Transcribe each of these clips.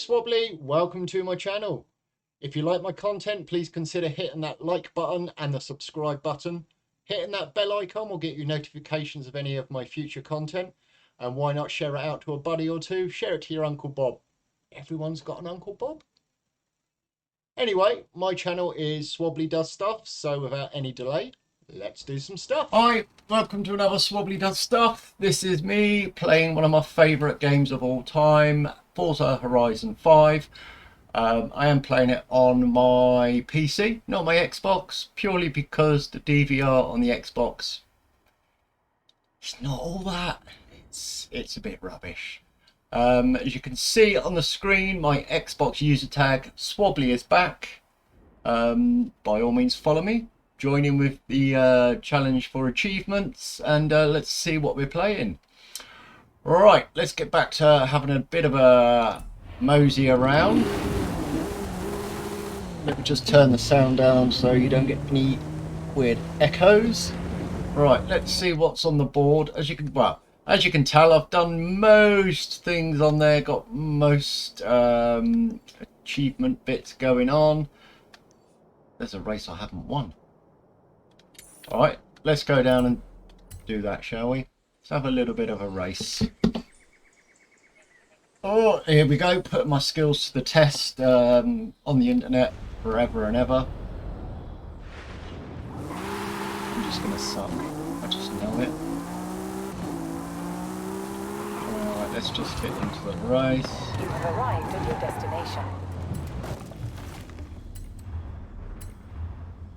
Swobbly, welcome to my channel. If you like my content, please consider hitting that like button and the subscribe button. Hitting that bell icon will get you notifications of any of my future content. And why not share it out to a buddy or two? Share it to your Uncle Bob. Everyone's got an Uncle Bob. Anyway, my channel is Swobbly Does Stuff, so without any delay, let's do some stuff. Hi, welcome to another Swobbly Does Stuff. This is me playing one of my favourite games of all time, Forza Horizon 5. I am playing it on my PC, not my Xbox, purely because the DVR on the Xbox is not all that. It's a bit rubbish. As you can see on the screen, my Xbox user tag Swobbly is back. By all means follow me. Join in with the challenge for achievements, and let's see what we're playing. Right, let's get back to having a bit of a mosey around. Let me just turn the sound down so you don't get any weird echoes. Right, let's see what's on the board. As you can tell, I've done most things on there, got most achievement bits going on. There's a race I haven't won. Alright, let's go down and do that, shall we? Let's have a little bit of a race. Oh, here we go, putting my skills to the test on the internet forever and ever. I'm just going to suck, I just know it. Alright, let's just get into the race. You have arrived at your destination.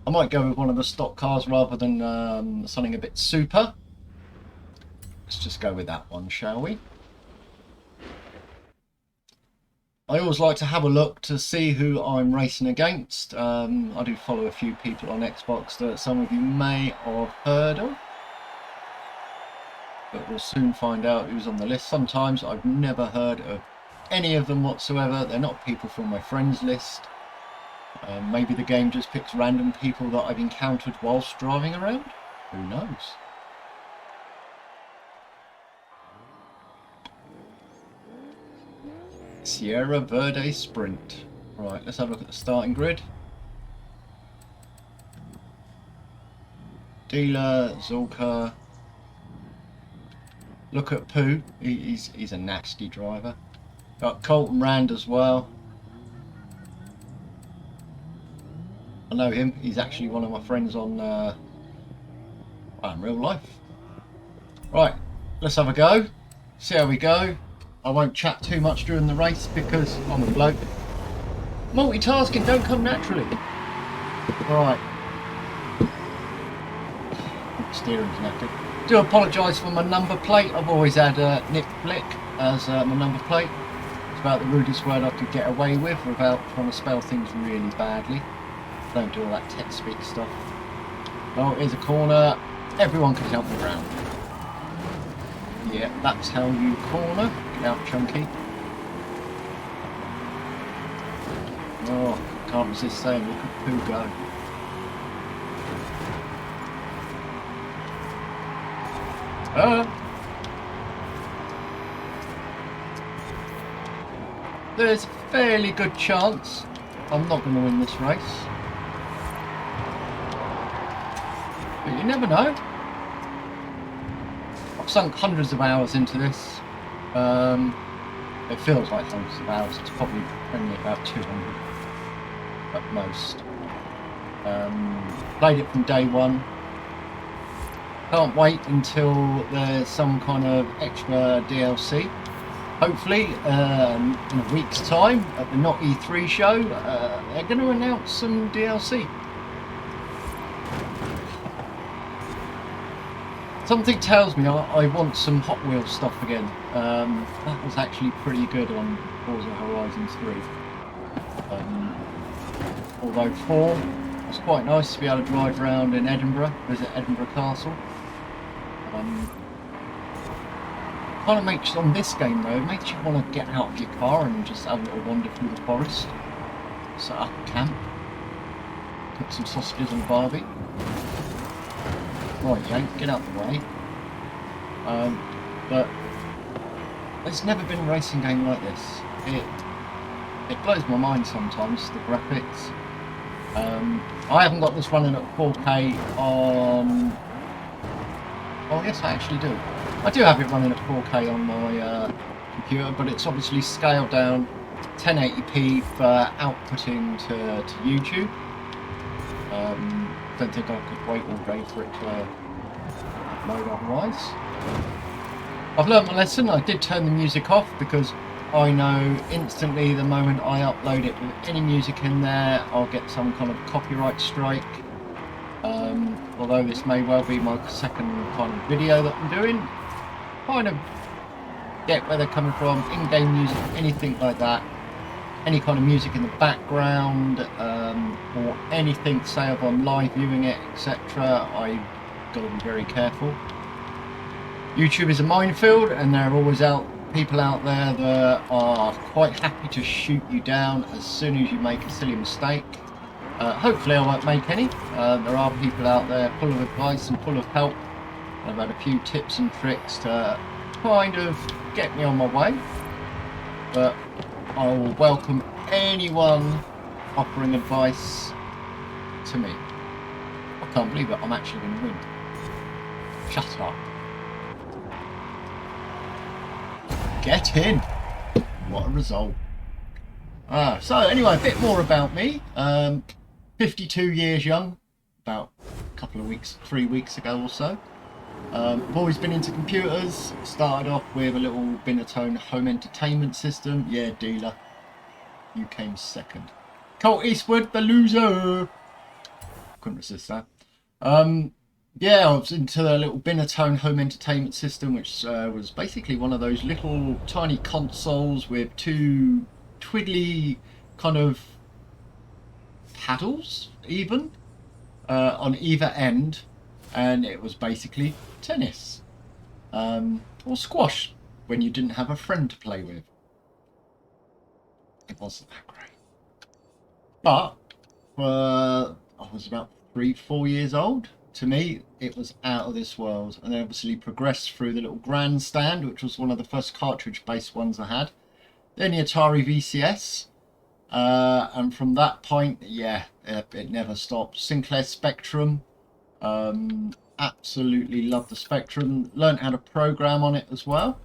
I might go with one of the stock cars rather than something a bit super. Let's just go with that one, shall we? I always like to have a look to see who I'm racing against. I do follow a few people on Xbox that some of you may have heard of. But we'll soon find out who's on the list. Sometimes I've never heard of any of them whatsoever. They're not people from my friends list. Maybe the game just picks random people that I've encountered whilst driving around. Who knows? Sierra Verde Sprint. Right, let's have a look at the starting grid. Dealer, Zulka. Look at Pooh. He's a nasty driver. Got Colton Rand as well. I know him. He's actually one of my friends on in real life. Right, let's have a go. See how we go. I won't chat too much during the race because I'm a bloke. Multitasking don't come naturally. Right. Steering's knackered. Do apologise for my number plate. I've always had Nick Flick as my number plate. It's about the rudest word I could get away with without trying to spell things really badly. Don't do all that text speak stuff. Oh, here's a corner. Everyone can help me around. Yeah, that's how you corner. Get out, chunky. Oh, can't resist saying, look at Pooh go. There's a fairly good chance I'm not going to win this race. But you never know. I've sunk hundreds of hours into this. It feels like hundreds of hours. It's probably only about 200 at most. Played it from day one. Can't wait until there's some kind of extra DLC. Hopefully, in a week's time at the Not E3 show, they're going to announce some DLC. Something tells me I want some Hot Wheels stuff again. That was actually pretty good on Forza Horizon 3. Although 4 was quite nice to be able to drive around in Edinburgh, visit Edinburgh Castle. Kind of makes, on this game though, it makes you want to get out of your car and just have a little wander through the forest. Set up a camp. Cook some sausages on Barbie. Right, Yank, get out of the way. But there's never been a racing game like this. It blows my mind sometimes, the graphics. I haven't got this running at 4K on... Oh yes, I actually do. I do have it running at 4K on my computer, but it's obviously scaled down 1080p for outputting to YouTube. Don't think I could wait all day for it to upload otherwise. I've learned my lesson. I did turn the music off because I know instantly the moment I upload it with any music in there, I'll get some kind of copyright strike. Although this may well be my second kind of video that I'm doing, kind of get where they're coming from. In-game music, anything like that, any kind of music in the background, or anything, say if I'm live viewing it, etc. I've got to be very careful. YouTube is a minefield, and there are always people out there that are quite happy to shoot you down as soon as you make a silly mistake. Hopefully I won't make any. There are people out there full of advice and full of help. I've had a few tips and tricks to kind of get me on my way, but I will welcome anyone offering advice to me. I can't believe it, I'm actually going to win. Shut up. Get in! What a result. So anyway, a bit more about me. 52 years young, about a couple of weeks, 3 weeks ago or so. I've always been into computers. Started off with a little Binatone home entertainment system. Yeah, dealer. You came second. Colt Eastwood, the loser. Couldn't resist that. Yeah, I was into the little Binatone home entertainment system, which was basically one of those little tiny consoles with two twiddly kind of paddles, even, on either end, and it was basically tennis. Or squash, when you didn't have a friend to play with. It wasn't that great. But, I was about 3-4 years old. To me, it was out of this world. And then obviously progressed through the little Grandstand, which was one of the first cartridge-based ones I had. Then the Atari VCS. And from that point, yeah, it never stopped. Sinclair Spectrum. Absolutely loved the Spectrum. Learned how to program on it as well.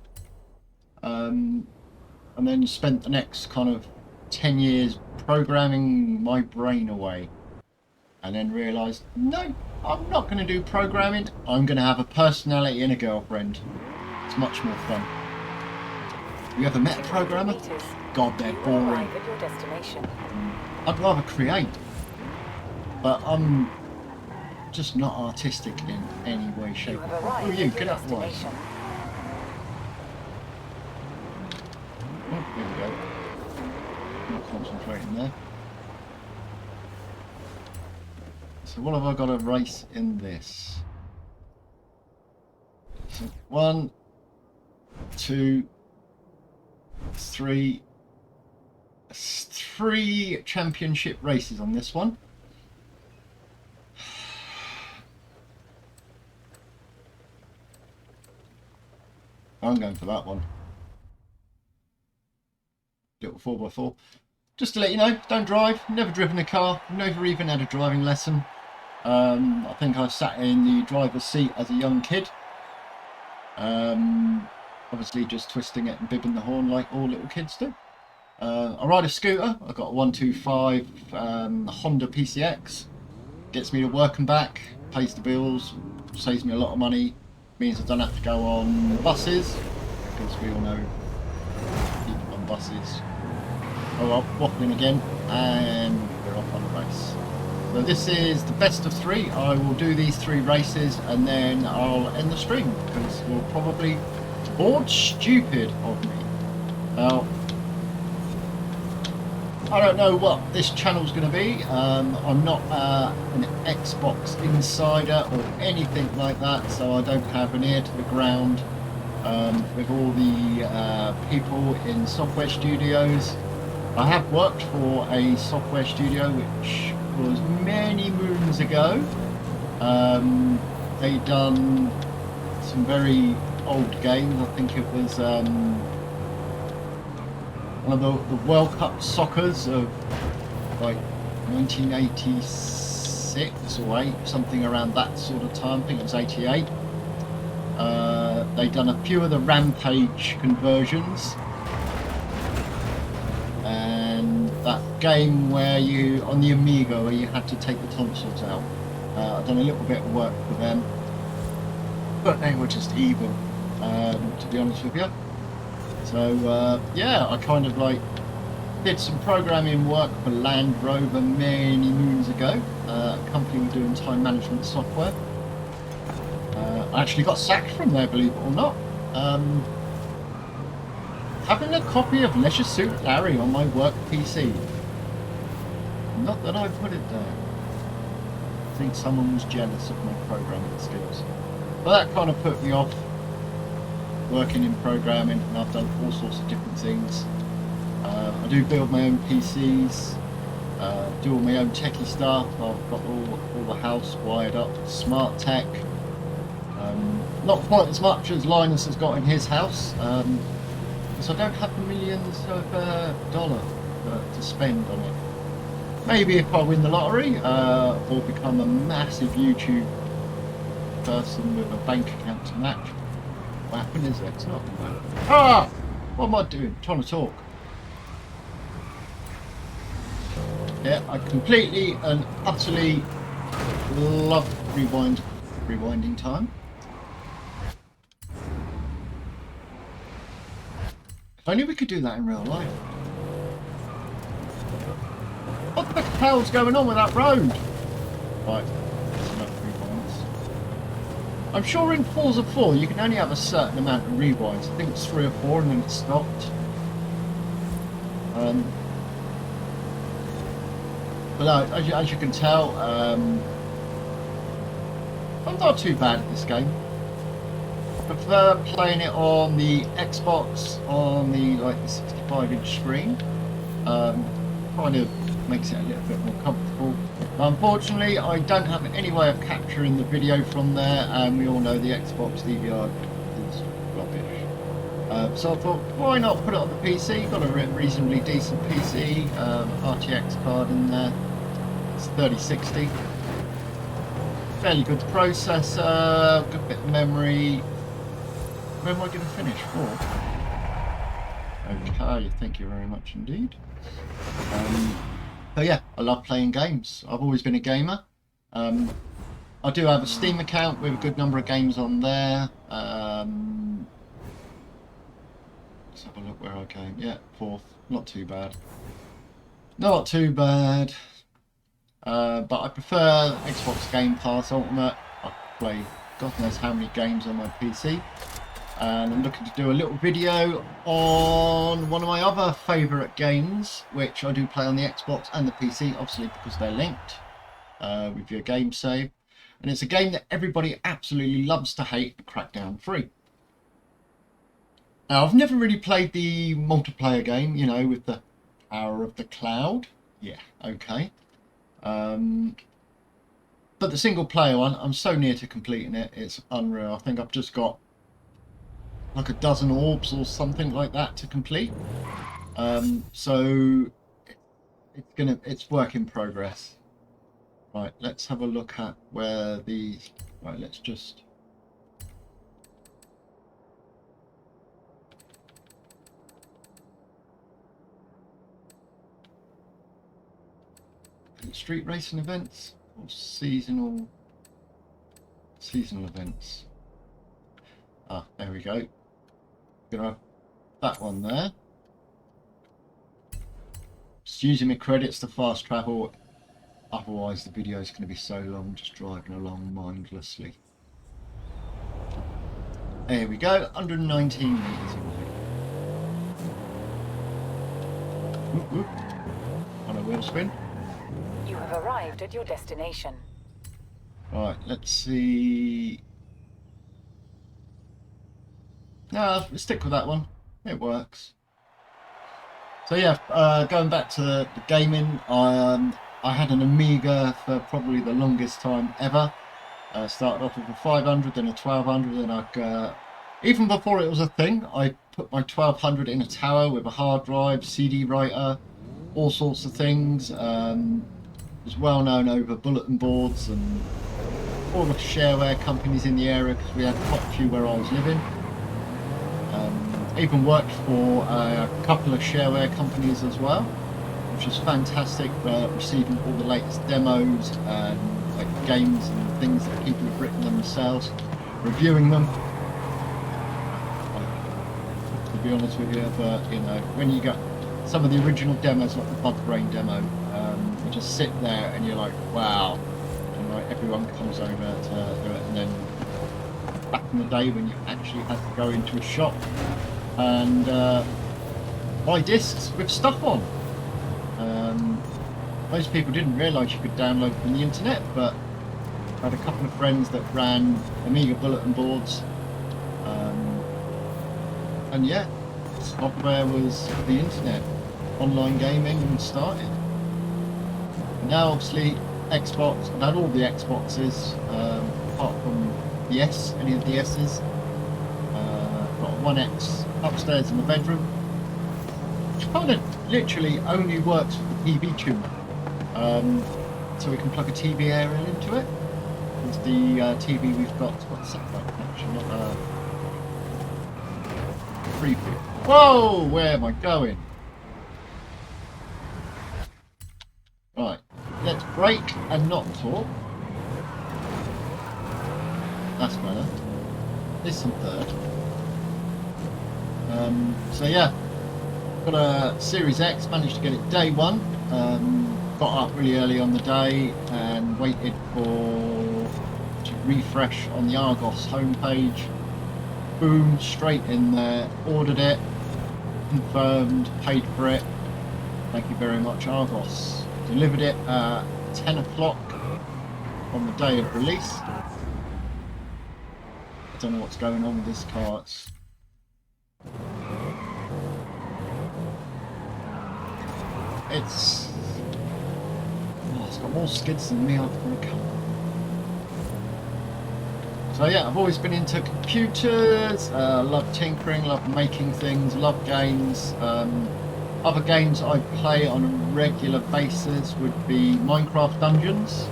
And then spent the next kind of 10 years programming my brain away. And then realised, no, I'm not going to do programming. I'm going to have a personality and a girlfriend. It's much more fun. You ever met a programmer? God, they're boring. I'd rather create. But I'm just not artistic in any way, shape or form. Who are you? Get out of the way. Oh, here we go. Not concentrating there. So what have I got to race in this? So 1, 2, 3. 3 championship races on this one. I'm going for that one. Little 4x4. Just to let you know, don't drive, never driven a car, never even had a driving lesson. I think I sat in the driver's seat as a young kid. Obviously just twisting it and bibbing the horn like all little kids do. I ride a scooter. I've got a 125 Honda PCX. Gets me to work and back, pays the bills, saves me a lot of money, means I don't have to go on buses, because we all know people on buses. Oh well, waffling again, and we're off on the race. So this is the best of 3. I will do these 3 races and then I'll end the stream, because you're probably bored stupid of me. Now, I don't know what this channel's going to be. I'm not an Xbox insider or anything like that, so I don't have an ear to the ground with all the people in software studios. I have worked for a software studio which was many moons ago. They'd done some very old games. I think it was one of the World Cup soccers of like 1986 or 8, something around that sort of time. I think it was 88. They'd done a few of the Rampage conversions, and that game where you on the Amiga where you had to take the tonsils out. I've done a little bit of work for them, but they were just evil, to be honest with you. So yeah, I kind of like did some programming work for Land Rover many moons ago. A company were doing time management software. I actually got sacked from there, believe it or not. Having a copy of Leisure Suit Larry on my work PC. Not that I put it there. I think someone was jealous of my programming skills. But that kind of put me off working in programming, and I've done all sorts of different things. I do build my own PCs, do all my own techie stuff. I've got all the house wired up, smart tech. Not quite as much as Linus has got in his house, because I don't have the millions of dollars to spend on it. Maybe if I win the lottery, or become a massive YouTube person with a bank account to match. What happened is it's not. Ah! What am I doing? I'm trying to talk. Yeah, I completely and utterly love rewinding time. If only we could do that in real life. What the hell's going on with that road? Right, that's enough rewinds. I'm sure in Forza 4 you can only have a certain amount of rewinds. I think it's 3 or 4 and then it's stopped. But no, as you can tell, I'm not too bad at this game. I prefer playing it on the Xbox on the 65-inch screen. Kind of makes it a little bit more comfortable. But unfortunately, I don't have any way of capturing the video from there, and we all know the Xbox DVR is rubbish. So I thought, why not put it on the PC? Got a reasonably decent PC, RTX card in there. It's 3060. Fairly good processor, good bit of memory. When am I going to finish? 4. Okay, thank you very much indeed. So yeah, I love playing games. I've always been a gamer. I do have a Steam account with a good number of games on there. Let's have a look where I came. Yeah, 4th. Not too bad. Not too bad. But I prefer Xbox Game Pass Ultimate. I play God knows how many games on my PC. And I'm looking to do a little video on one of my other favourite games, which I do play on the Xbox and the PC, obviously because they're linked with your game save. And it's a game that everybody absolutely loves to hate, Crackdown 3. Now, I've never really played the multiplayer game, you know, with the power of the cloud. Yeah, okay. But the single player one, I'm so near to completing it, it's unreal. I think I've just got like a dozen orbs or something like that to complete. So it's work in progress. Right, let's have a look at where the let's just street racing events or seasonal events. Ah, there we go. Gonna have that one there. Just using my credits to fast travel, otherwise the video is going to be so long just driving along mindlessly. There we go, 119 metres away. Whoop, whoop. On a wheel spin. You have arrived at your destination. Right, let's see. No, let's stick with that one. It works. So yeah, going back to the gaming, I had an Amiga for probably the longest time ever. Started off with a 500, then a 1200, and even before it was a thing, I put my 1200 in a tower with a hard drive, CD writer, all sorts of things. It was well known over bulletin boards and all the shareware companies in the area, because we had quite a few where I was living. Even worked for a couple of shareware companies as well, which was fantastic, receiving all the latest demos and like games and things that people have written themselves, reviewing them. To be honest with you, but you know, when you got some of the original demos, like the Bug Brain demo, you just sit there and you're like, wow, and like everyone comes over to do it. And then back in the day when you actually had to go into a shop and buy discs with stuff on. Most people didn't realise you could download from the internet, but I had a couple of friends that ran Amiga bulletin boards, and yeah, software was the internet, online gaming started. Now obviously Xbox, I've had all the Xboxes, apart from the S, any of the S's. Got one X upstairs in the bedroom, which kind of literally only works with the TV tuner. So we can plug a TV aerial into it. It's the TV we've got. Got a satellite connection, not a free view. Whoa, where am I going? Right, let's brake and not talk. That's better. This and third. So yeah, got a Series X, managed to get it day one. Got up really early on the day and waited to refresh on the Argos homepage. Boom, straight in there, ordered it, confirmed, paid for it. Thank you very much, Argos. Delivered it at 10 o'clock on the day of release. I don't know what's going on with this car. It's got more skids than me after the car. So yeah, I've always been into computers, love tinkering, love making things, love games. Other games I play on a regular basis would be Minecraft Dungeons.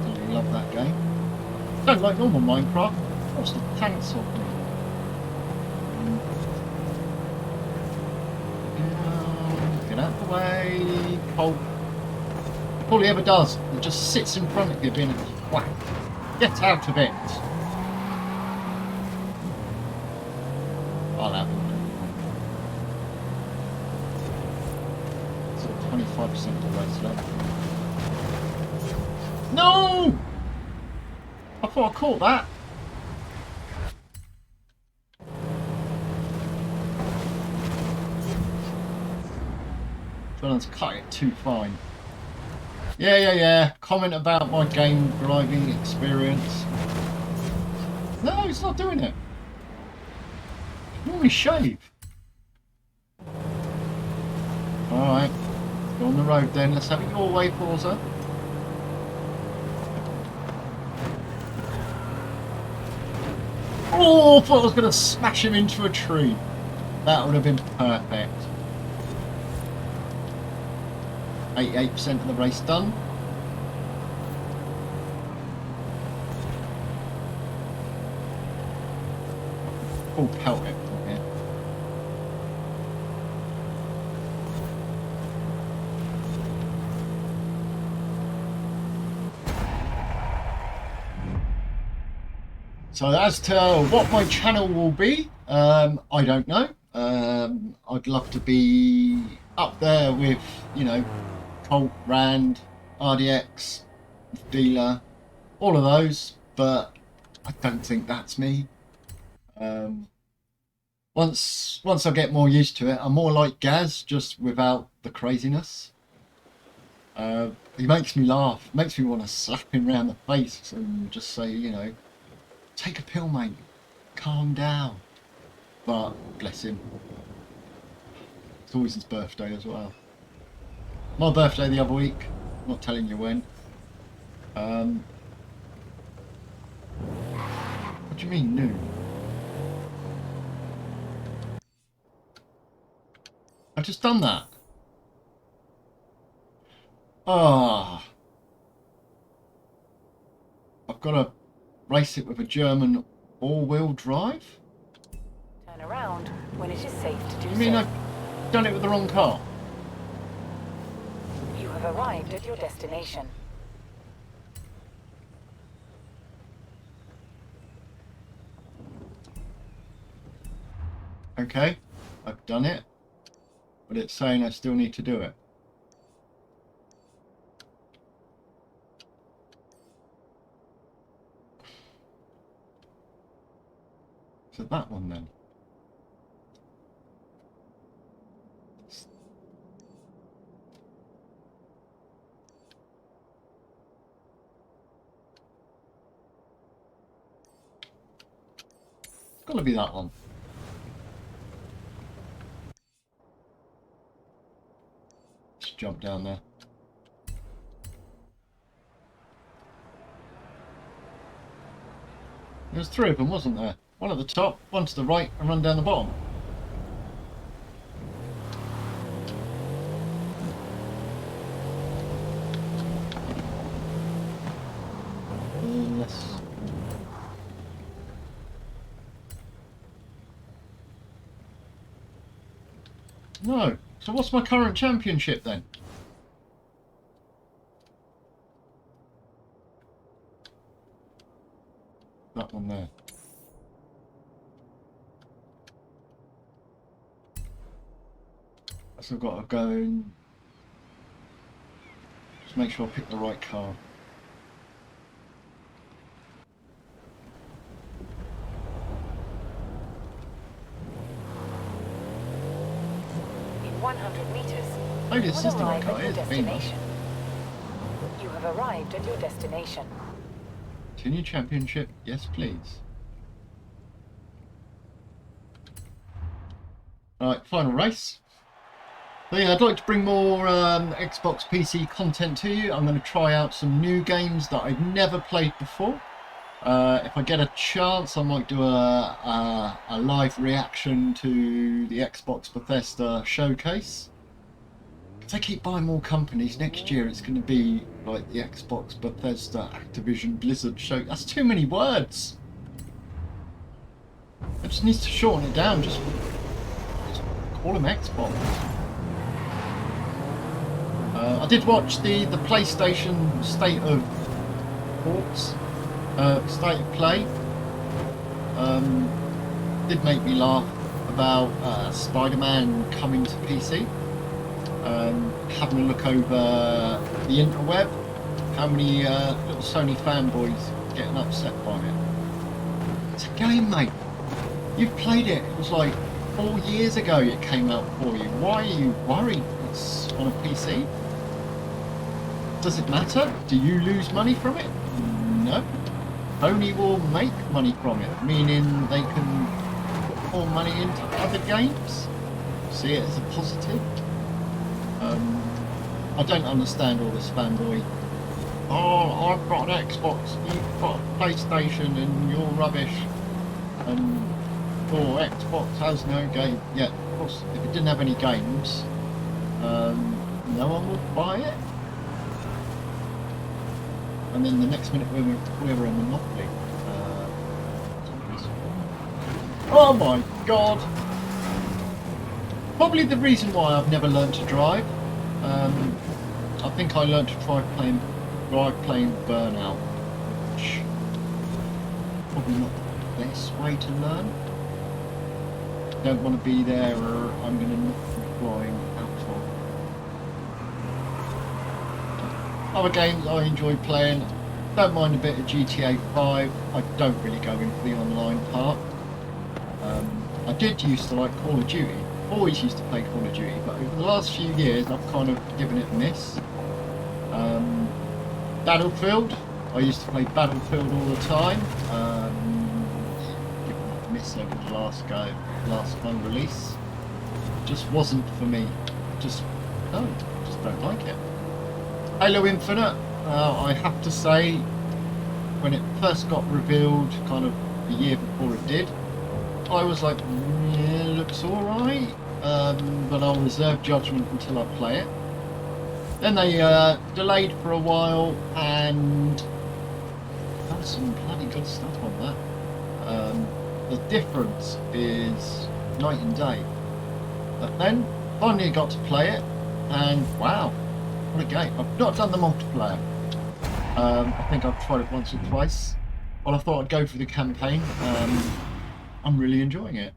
Really love that game. Don't like normal Minecraft. What's the pants off me? Get out of the way. Cold. All he ever does, he just sits in front of you being a whack. Get out of it. I'll have it. So 25% of the race left. No! I thought I caught that. Trying to cut it too fine. Yeah. Comment about my game driving experience. No, it's not doing it. Normally shave. Alright, let's go on the road then. Let's have it your way, Forza. Oh, I thought I was going to smash him into a tree. That would have been perfect. 88% of the race done. Full pelt it from here. So as to what my channel will be, I don't know. I'd love to be up there with, you know, Colt, Rand, RDX, Dealer, all of those, but I don't think that's me. Once I get more used to it, I'm more like Gaz, just without the craziness. He makes me laugh, makes me want to slap him round the face and just say, you know, take a pill, mate, calm down. But bless him, it's always his birthday as well. My birthday the other week, not telling you when. What do you mean new? I've just done that. Ah, I've got to race it with a German all-wheel drive? Turn around when it is safe to do You mean so. I've done it with the wrong car? You have arrived at your destination. Okay, I've done it, but it's saying I still need to do it. So that one then. It's got to be that one. Let's jump down there. There was 3 of them, wasn't there? One at the top, one to the right, and one down the bottom. Yes. No. So what's my current championship then? That one there. So I've got to go and just make sure I pick the right car. In 100 meters, Oh, you this will is the right arrive car. at your It's been destination. You have arrived at your destination. Continue championship. Yes, please. Alright, final race. So yeah, I'd like to bring more Xbox PC content to you. I'm going to try out some new games that I've never played before. If I get a chance, I might do a live reaction to the Xbox Bethesda showcase. If they keep buying more companies, next year it's going to be like the Xbox Bethesda Activision Blizzard show. That's too many words. I just need to shorten it down. Just call them Xbox. I did watch the PlayStation State of Ports, State of Play. Did make me laugh about Spider-Man coming to PC. Having a look over the interweb, how many little Sony fanboys getting upset by it. It's a game, mate. You've played it. It was like 4 years ago it came out for you. Why are you worried? It's on a PC. Does it matter? Do you lose money from it? No. Sony will make money from it, meaning they can put more money into other games. See it as a positive. I don't understand all this fanboy. Oh, I've got an Xbox, you've got a PlayStation, and you're rubbish. Or Xbox has no game. Yeah, of course, if it didn't have any games, no one would buy it. And then the next minute we're a monopoly. Oh my god! Probably the reason why I've never learned to drive. I think I learned to drive playing Burnout, which probably not the best way to learn. Don't want to be there, or I'm going to not be flying out of. Other games I enjoy playing. Don't mind a bit of GTA 5. I don't really go into the online part. I did used to like Call of Duty. Always used to play Call of Duty, but over the last few years I've kind of given it a miss. Battlefield. I used to play Battlefield all the time. Given it a miss over the last phone release. Just wasn't for me. Just don't like it. Halo Infinite. I have to say, when it first got revealed, kind of a year before it did, I was like, yeah, looks alright. but I'll reserve judgment until I play it. Then they delayed for a while, and there was some bloody good stuff on that. The difference is night and day. But then finally got to play it, and wow, what a game! I've not done the multiplayer. I think I've tried it once or twice. Well, I thought I'd go for the campaign. I'm really enjoying it.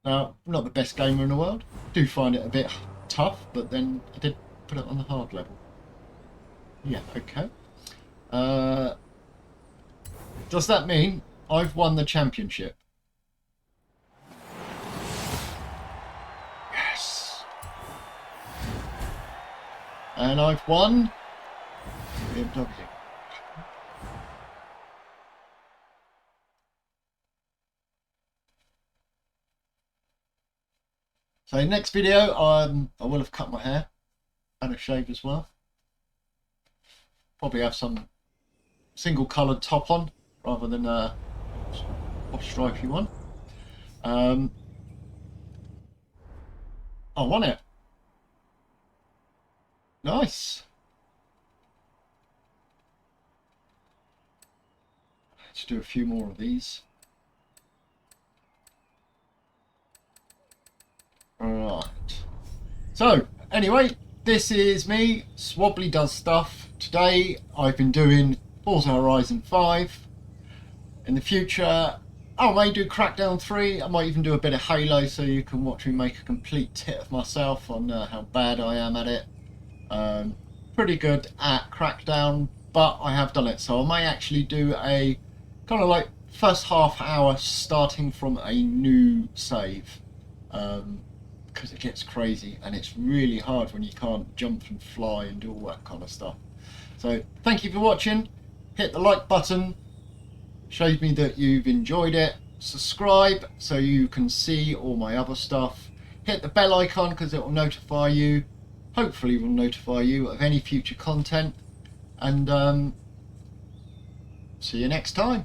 Now, I'm not the best gamer in the world. Do find it a bit tough, but then I did put it on the hard level. Yeah, okay. Does that mean I've won the championship? Yes. And I've won BMW. So next video, I will have cut my hair and a shave as well. Probably have some single coloured top on rather than a stripy one. I won it. Nice. Let's do a few more of these. Right. So, anyway, this is me, Swobbly Does Stuff. Today, I've been doing Forza Horizon 5. In the future, I may do Crackdown 3. I might even do a bit of Halo, so you can watch me make a complete tit of myself on how bad I am at it. Pretty good at Crackdown, but I have done it. So I may actually do a kind of like first half hour starting from a new save. Because it gets crazy and it's really hard when you can't jump and fly and do all that kind of stuff. So thank you for watching. Hit the like button, shows me that you've enjoyed it. Subscribe so you can see all my other stuff. Hit the bell icon because it will notify you, hopefully will notify you of any future content. And see you next time.